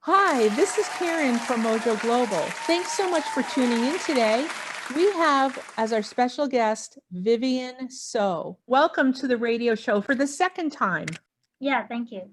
Hi, this is Karen from Mojo Global. Thanks so much for tuning in today. We have as our special guest, Vivian So. Welcome to the radio show for the second time. Yeah, thank you.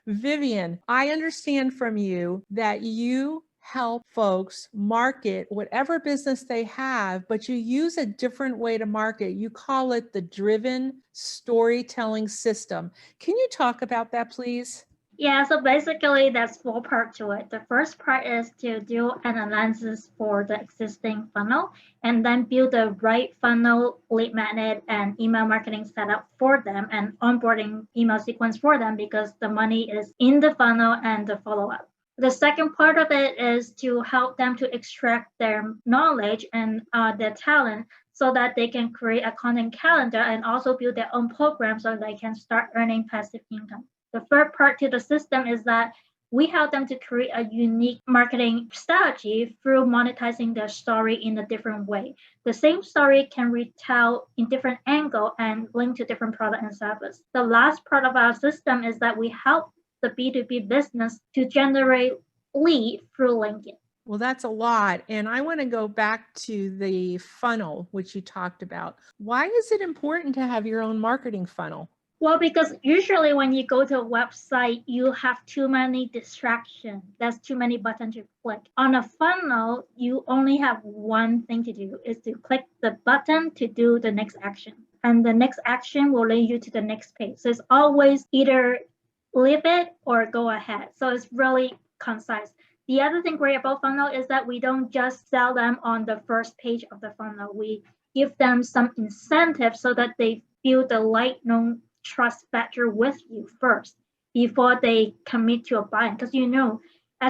Vivian, I understand from you that you help folks market whatever business they have, but you use a different way to market. You call it the driven storytelling system. Can you talk about that, please? Yeah, so basically there's four parts to it. The first part is to do an analysis for the existing funnel and then build the right funnel, lead magnet, and email marketing setup for them and onboarding email sequence for them because the money is in the funnel and the follow-up. The second part of it is to help them to extract their knowledge and their talent so that they can create a content calendar and also build their own program so they can start earning passive income. The third part to the system is that we help them to create a unique marketing strategy through monetizing their story in a different way. The same story can retell in different angle and link to different product and service. The last part of our system is that we help the B2B business to generate lead through LinkedIn. Well, that's a lot. And I want to go back to the funnel, which you talked about. Why is it important to have your own marketing funnel? Well, because usually when you go to a website, you have too many distractions. There's too many buttons to click. On a funnel, you only have one thing to do is to click the button to do the next action. And the next action will lead you to the next page. So it's always either leave it or go ahead. So it's really concise. The other thing great about funnel is that we don't just sell them on the first page of the funnel. We give them some incentive so that they feel the light known trust factor with you first before they commit to a buy. Because as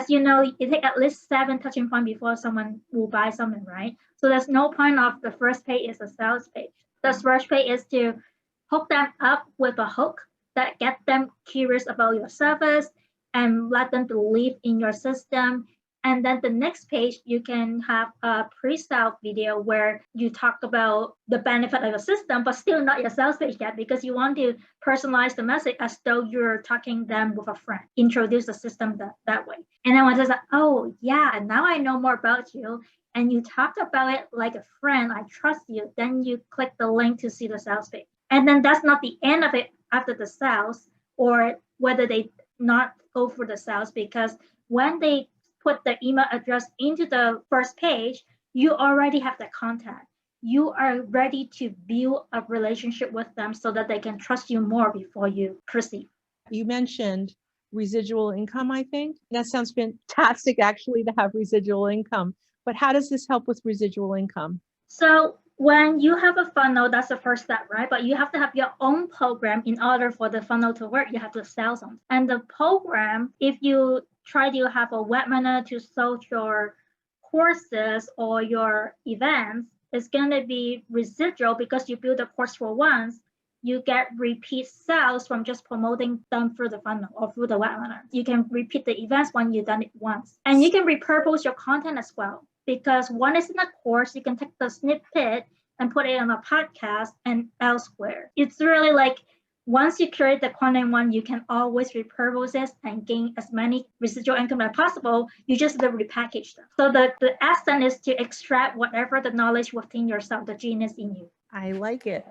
you know, it takes at least 7 touching points before someone will buy something, right? So there's no point of the first page is a sales page. The first page is to hook them up with a hook that get them curious about your service and let them believe in your system. And then the next page, you can have a pre-sale video where you talk about the benefit of your system, but still not your sales page yet because you want to personalize the message as though you're talking them with a friend. Introduce the system that way. And then when they say, oh, yeah, and now I know more about you, and you talked about it like a friend, I trust you, then you click the link to see the sales page. And then that's not the end of it after the sales or whether they not go for the sales because when they put the email address into the first page, you already have the contact. You are ready to build a relationship with them so that they can trust you more before you proceed. You mentioned residual income, I think. That sounds fantastic, actually, to have residual income. But how does this help with residual income? So when you have a funnel, that's the first step, right? But you have to have your own program in order for the funnel to work. You have to sell something. And the program, if you try to have a webinar to sell your courses or your events, it's going to be residual because you build a course for once. You get repeat sales from just promoting them through the funnel or through the webinar. You can repeat the events when you've done it once. And you can repurpose your content as well. Because one is in a course, you can take the snippet and put it on a podcast and elsewhere. It's really like once you create the content one, you can always repurpose it and gain as many residual income as possible. You just repackage them. So the essence is to extract whatever the knowledge within yourself, the genius in you. I like it.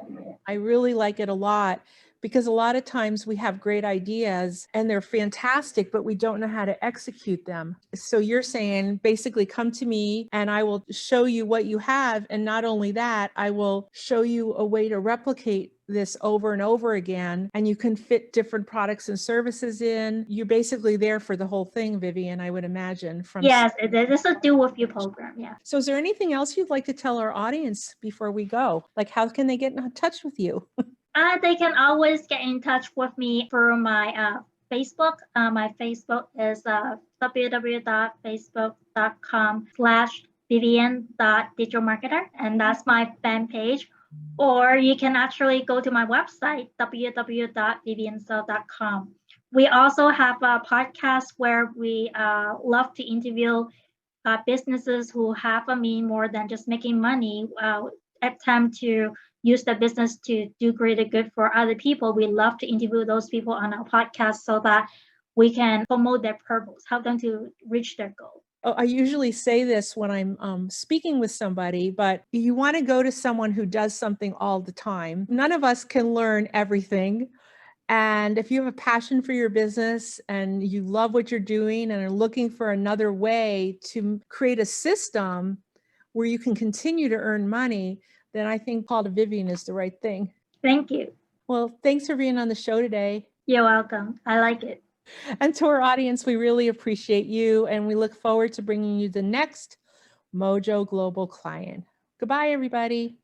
I really like it a lot because a lot of times we have great ideas and they're fantastic, but we don't know how to execute them. So you're saying basically come to me and I will show you what you have. And not only that, I will show you a way to replicate this over and over again, and you can fit different products and services in. You're basically there for the whole thing, Vivian, I would imagine. Yes, it is. It's a do with you program. Yeah. So is there anything else you'd like to tell our audience before we go? Like how can they get in touch with you? They can always get in touch with me through my Facebook. My Facebook is www.facebook.com/Vivian.digitalmarketer, and that's my fan page. Or you can actually go to my website, www.vivianso.com. We also have a podcast where we love to interview businesses who have a mean more than just making money, attempt to use the business to do greater good for other people. We love to interview those people on our podcast so that we can promote their purpose, help them to reach their goal. Oh, I usually say this when I'm speaking with somebody, but you want to go to someone who does something all the time. None of us can learn everything. And if you have a passion for your business and you love what you're doing and are looking for another way to create a system where you can continue to earn money, then I think call to Vivian is the right thing. Thank you. Well, thanks for being on the show today. You're welcome. I like it. And to our audience, we really appreciate you, and we look forward to bringing you the next Mojo Global client. Goodbye, everybody.